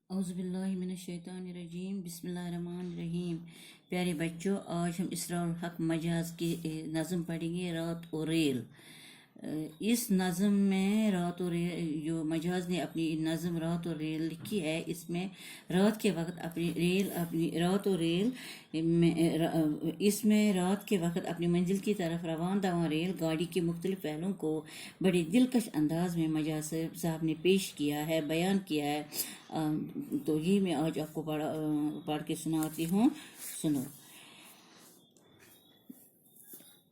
اعوذ باللہ من الشیطان الرجیم بسم اللہ الرحمن الرحیم۔ پیارے بچوں، آج ہم اسراء الحق مجاز کی نظم پڑھیں گے، رات اور ریل۔ اس نظم میں رات اور ریل، جو مجاز نے اپنی نظم رات اور ریل لکھی ہے، اس میں رات کے وقت اپنی رات اور ریل اس میں رات کے وقت اپنی منزل کی طرف روان دواں ریل گاڑی کے مختلف پہلوؤں کو بڑے دلکش انداز میں مجاز صاحب نے پیش کیا ہے، بیان کیا ہے۔ تو یہ میں آج آپ کو پڑھ کے سناتی ہوں، سنو۔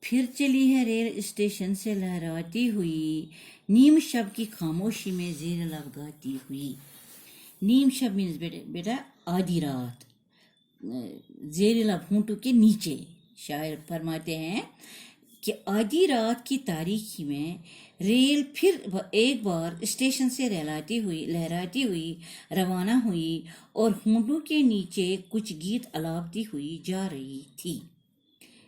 پھر چلی ہے ریل اسٹیشن سے لہراتی ہوئی، نیم شب کی خاموشی میں زیر لب گاتی ہوئی۔ نیم شب مینز بیٹا آدھی رات، زیر لب ہونٹوں کے نیچے۔ شاعر فرماتے ہیں کہ آدھی رات کی تاریکی میں ریل پھر ایک بار اسٹیشن سے لہراتی ہوئی روانہ ہوئی اور ہونٹوں کے نیچے کچھ گیت الاپتی ہوئی جا رہی تھی۔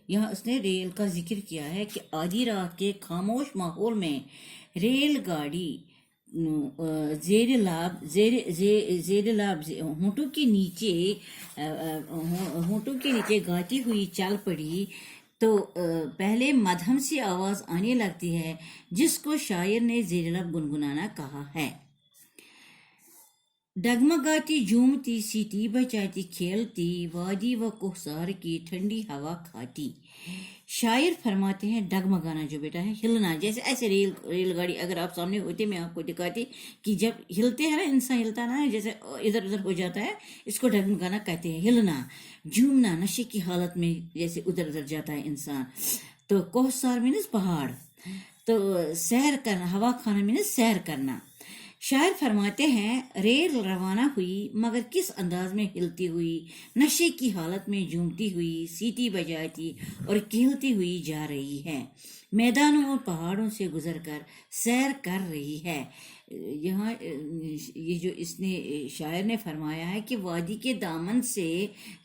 یہاں اس نے ریل کا ذکر کیا ہے کہ آدھی رات کے خاموش ماحول میں ریل گاڑی زیر لاب ہونٹوں کے نیچے گاتی ہوئی چل پڑی، تو پہلے مدھم سی آواز آنے لگتی ہے جس کو شاعر نے زیر لب گنگنانا کہا ہے۔ ڈگمگاتی جھومتی، سیٹی بجاتی کھیلتی، وادی و کوہسار کی ٹھنڈی ہوا کھاتی۔ شاعر فرماتے ہیں ڈگمگانا جو بیٹا ہے ہلنا، جیسے ایسے ریل گاڑی اگر آپ سامنے ہوتے میں آپ کو دکھاتی کہ جب ہلتے ہیں نا، انسان ہلتا نا جیسے ادھر ادھر ہو جاتا ہے، اس کو ڈگمگانا کہتے ہیں، ہلنا، جھومنا، نشے کی حالت میں جیسے ادھر ادھر جاتا ہے انسان۔ تو کوہسار مینز پہاڑ، تو سیر کرنا، ہوا کھانا مینز سیر کرنا۔ شاعر فرماتے ہیں ریل روانہ ہوئی مگر کس انداز میں ہلتی ہوئی، نشے کی حالت میں جھومتی ہوئی، سیٹی بجاتی اور کھیلتی ہوئی جا رہی ہے، میدانوں اور پہاڑوں سے گزر کر سیر کر رہی ہے۔ یہاں یہ جو اس نے شاعر نے فرمایا ہے کہ وادی کے دامن سے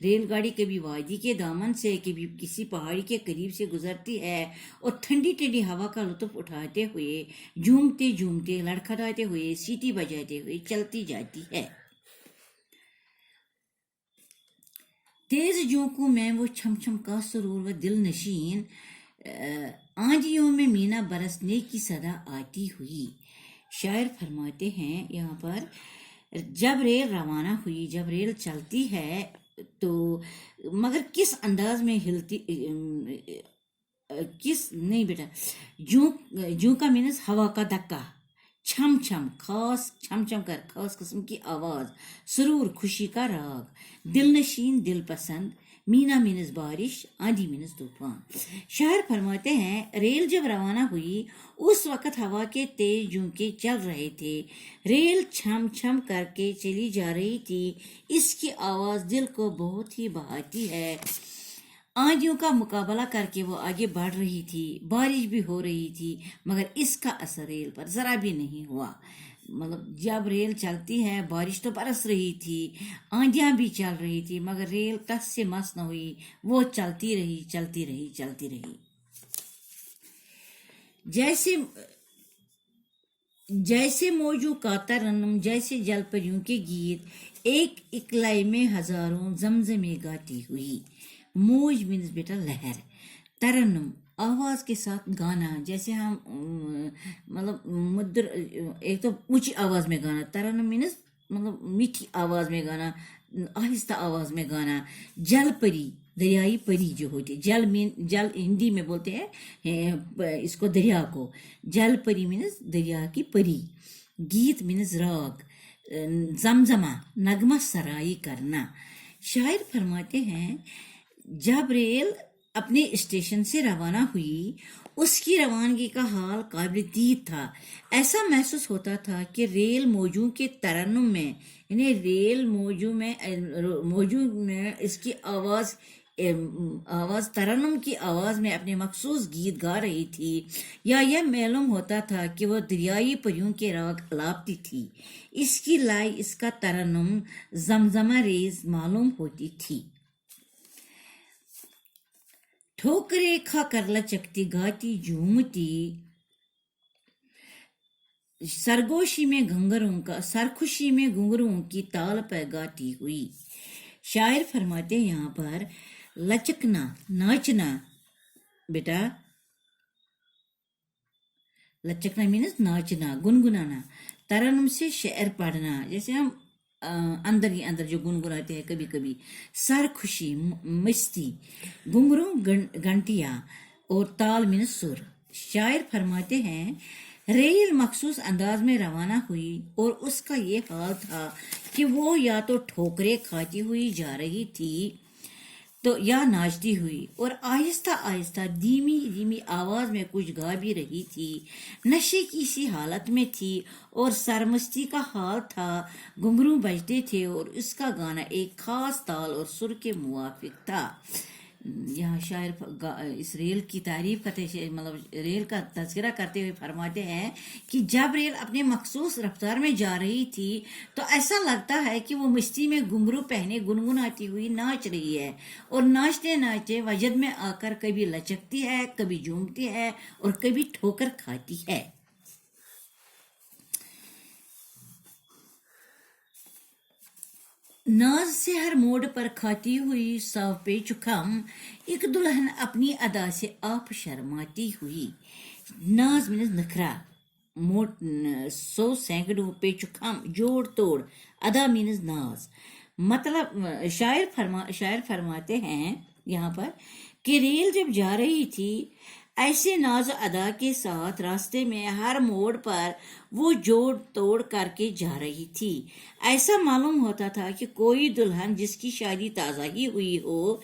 ریل گاڑی کبھی وادی کے دامن سے کبھی کسی پہاڑی کے قریب سے گزرتی ہے اور ٹھنڈی ٹھنڈی ہوا کا لطف اٹھاتے ہوئے، جھومتے جھومتے، لڑکھڑاتے ہوئے، سیٹی بجاتے ہوئے چلتی جاتی ہے۔ تیز جھونکوں میں وہ چھم چھم کا سرور و دل نشین، آندھیوں میں مینا برسنے کی صدا آتی ہوئی۔ شاعر فرماتے ہیں یہاں پر جب ریل روانہ ہوئی، جب ریل چلتی ہے تو مگر کس انداز میں ہلتی، نہیں بیٹا، جوں کا مینس ہوا کا دھکا، چھم چھم، خاص چھم چھم کر خاص قسم کی آواز، سرور خوشی کا راگ، دل نشین دل پسند، مینا مینز بارش، آندھی مینز طوفان۔ شاعر فرماتے ہیں ریل جب روانہ ہوئی اس وقت ہوا کے تیز جھونکے چل رہے تھے، ریل چھم چھم کر کے چلی جا رہی تھی، اس کی آواز دل کو بہت ہی بہاتی ہے۔ آندھیوں کا مقابلہ کر کے وہ آگے بڑھ رہی تھی، بارش بھی ہو رہی تھی مگر اس کا اثر ریل پر ذرا بھی نہیں ہوا۔ مطلب جب ریل چلتی ہے بارش تو برس رہی تھی، آندھیاں بھی چل رہی تھی مگر ریل ٹس سے مس نہ ہوئی، وہ چلتی رہی چلتی رہی چلتی رہی۔ جیسے موجوں کا ترنم، جیسے جل پریوں کے گیت، ایک اکلائی میں ہزاروں زمزمیں گاتی ہوئی۔ موج مینز بیٹا لہر، ترنم آواز کے ساتھ گانا، جیسے ہم مطلب ایک تو اونچی آواز میں گانا، ترنم مینز مطلب میٹھی آواز میں گانا، آہستہ آواز میں گانا۔ جل پری، دریائی پری جو ہوتی، جل ہندی میں بولتے ہیں اس کو دریا کو، جل پری مینز دریا کی پری، گیت مینز راگ، زمزمہ نغمہ سرائی کرنا۔ شاعر فرماتے ہیں جب ریل اپنے اسٹیشن سے روانہ ہوئی اس کی روانگی کا حال قابل دید تھا، ایسا محسوس ہوتا تھا کہ ریل موجوں کے ترنم میں، یعنی ریل موجوں میں اس کی آواز ترنم کی آواز میں اپنے مخصوص گیت گا رہی تھی، یا یہ معلوم ہوتا تھا کہ وہ دریائی پریوں کے راگ الاپتی تھی، اس کی لائے، اس کا ترنم زمزمہ ریز معلوم ہوتی تھی۔ ٹھوکریں کھا کر لچکتی، گاتی، جھومتی، सरगोशी में घुंघरुओं की ताल पर गाती हुई। शायर फरमाते हैं यहाँ पर लचकना, नाचना बेटा, लचकना मीन्स नाचना, गुनगुनाना, तरन्नुम से शेर पढ़ना, जैसे हम अंदर ही अंदर जो गुनगुनाते हैं कभी कभी, सरखुशी मस्ती, घुंघरू घंटिया और ताल मीन्स सुर। शायर फरमाते हैं रेल मखसूस अंदाज में रवाना हुई और उसका ये हाल था कि वो या तो ठोकरें खाती हुई जा रही थी तो या नाचती हुई, और आहिस्ता आहिस्ता धीमी धीमी आवाज में कुछ गा भी रही थी। नशे की सी हालत में थी और सरमस्ती का हाल था। घुंघरू बजते थे और उसका गाना एक खास ताल और सुर के मुवाफिक था। यहाँ शायर इस रेल की तारीफ करते, मतलब रेल का तज़किरा करते हुए फरमाते हैं कि जब रेल अपने मखसूस रफ्तार में जा रही थी तो ऐसा लगता है कि वो मस्ती में घुंघरू पहने गुनगुनाती हुई नाच रही है, और नाचते नाचते वजद में आकर कभी लचकती है, कभी झूमती है और कभी ठोकर खाती है। नाज से हर मोड़ पर खाती हुई साव पे चुकाम, एक दुल्हन अपनी अदा से आप शर्माती हुई। नाज मीन्स नखरा, मोट 100 सैकड़ों पे चुकाम जोड़ तोड़, अदा मीन्स नाज। मतलब शायर फरमाते हैं यहाँ पर कि रेल जब जा रही थी ऐसे नाज अदा के साथ रास्ते में हर मोड़ पर वो जोड़ तोड़ करके जा रही थी। ऐसा मालूम होता था कि कोई दुल्हन जिसकी शादी ताज़ा ही हुई हो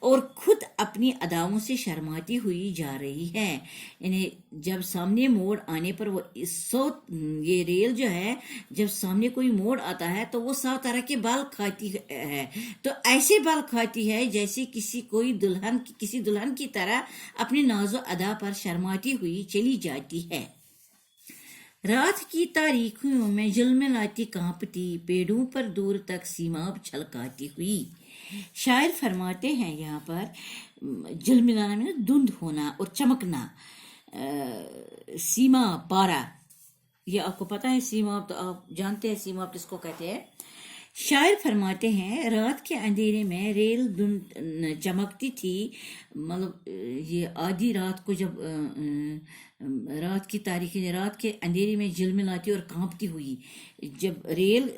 और खुद अपनी अदाओं से शर्माती हुई जा रही है। यानी जब सामने मोड़ आने पर वो ये रेल जो है जब सामने कोई मोड़ आता है तो वो सब तरह के बाल खाती है, तो ऐसे बाल खाती है जैसे किसी दुल्हन की तरह अपने नाजो अदा पर शर्माती हुई चली जाती है। रात की तारीखियों में झिलमिलाती कांपती पेड़ों पर दूर तक सीमाब छलकाती हुई। शायर फरमाते हैं यहाँ पर झिलमिलाना में धुंध होना और चमकना, सीमा पारा, ये आपको पता है सीमाब, तो आप जानते हैं सीमाब किसको कहते हैं। शायर फरमाते हैं रात के अंधेरे में रेल धुंध चमकती थी, मतलब ये आधी रात को जब रात की तारीखी रात के अंधेरे में झिलमिलाती और कांपती हुई, जब रेल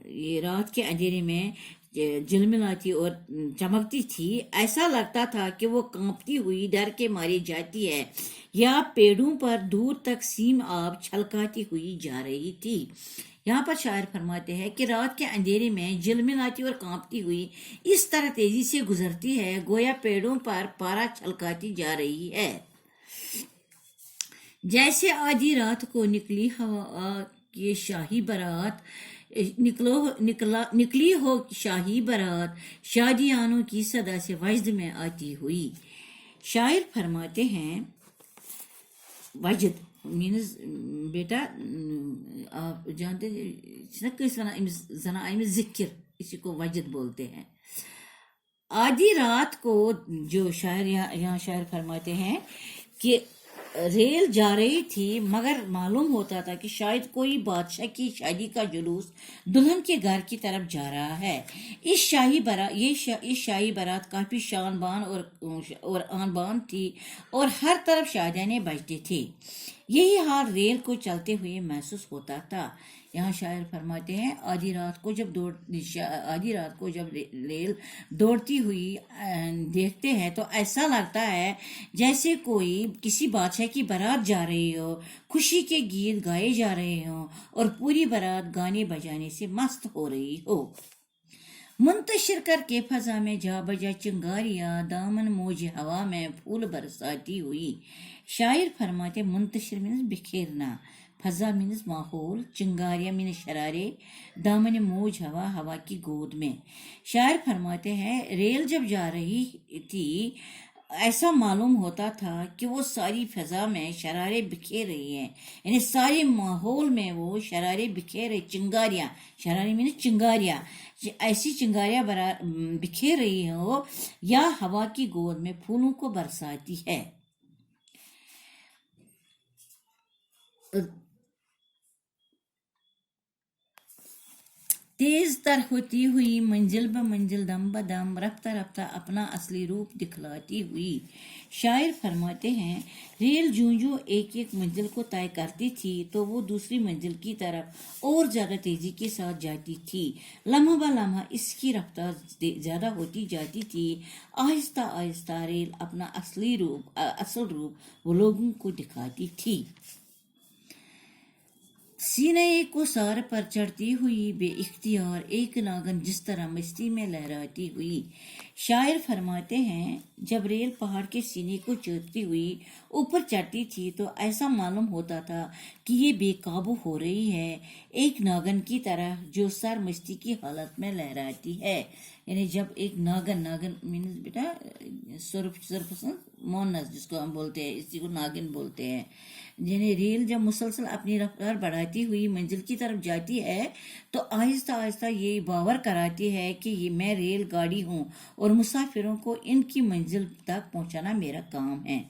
ये रात के अंधेरे में झिलमिलाती और चमकती थी ऐसा लगता था कि वो कांपती हुई डर के मारी जाती है या पेड़ों पर दूर तक सीम आब छलकाती हुई जा रही थी। यहाँ पर शायर फरमाते हैं कि रात के अंधेरे में झिलमिलाती और कांपती हुई इस तरह तेजी से गुजरती है गोया पेड़ों पर पारा छलकाती जा रही है। जैसे आधी रात को निकली हवा की शाही बारात, निकली हो शाही बारात, शादियानों की सदा से वजद में आती हुई। शायर फरमाते हैं वजद मीन्स बेटा आप जानते हैं जिक्र, इसी को वजद बोलते हैं। आधी रात को जो शायर यहाँ शायर फरमाते हैं कि रेल जा रही थी मगर मालूम होता था कि शायद कोई बादशाह की शादी का जुलूस दुल्हन के घर की तरफ जा रहा है। इस शाही बारात काफी शानबान और आनबान थी और हर तरफ शादियाने बजते थे। यही हाल रेल को चलते हुए महसूस होता था। यहाँ शायर फरमाते हैं आधी रात को जब रेल दौड़ती हुई देखते हैं तो ऐसा लगता है जैसे कोई किसी बादशाह की बारात जा रही हो, खुशी के गीत गाए जा रहे हो और पूरी बारात गाने बजाने से मस्त हो रही हो। मुंतशिर करके फजा में जा बजा चिंगारियां, दामन मौज हवा में फूल बरसाती हुई। शायर फरमाते मुंतशिर मीन्स बिखेरना, फजा मीन्स माहौल, चिंगारियां मीन्स शरारे, दामन मौज हवा की गोद में। शायर फरमाते हैं रेल जब जा रही थी ऐसा मालूम होता था कि वो सारी फिजा में शरारे बिखेर रही हैं, यानी सारे माहौल में वो शरारे बिखेर रही, चिंगारियां, शरारे मीन्स चिंगारियां, ऐसी चिंगारियां बिखेर रही हो या हवा की गोद में फूलों को बरसाती है। तेज तर होती हुई मंजिल ब मंजिल दम ब दम रफ्ता रफ्ता अपना असली रूप दिखलाती हुई। शायर फरमाते हैं, रेल जूं जूं एक एक मंजिल को तय करती थी तो वो दूसरी मंजिल की तरफ और ज़्यादा तेज़ी के साथ जाती थी। लम्हा ब लम्हा इसकी रफ्तार ज़्यादा होती जाती थी। आहिस्ता आहिस्ता रेल अपना असल रूप वो लोगों को दिखाती थी। सीने को सार पर चढ़ती हुई बेइख्तियार एक नागन जिस तरह मस्ती में लहराती हुई। शायर फरमाते हैं, जब रेल पहाड़ के सीने को चीरती हुई ऊपर चढ़ती थी तो ऐसा मालूम होता था कि ये बेकाबू हो रही है, एक नागन की तरह जो सर मस्ती की हालत में लहराती है। यानी जब एक नागन मीन्स बेटा सर्फ मोनस जिसको हम बोलते हैं, इसी को नागिन बोलते हैं। यानी रेल जब मुसलसल अपनी रफ्तार बढ़ाती हुई मंजिल की तरफ जाती है तो आहिस्ता आहिस्ता ये बावर कराती है कि ये मैं रेल गाड़ी हूँ और मुसाफिरों को इनकी मंजिल तक पहुँचाना मेरा काम है।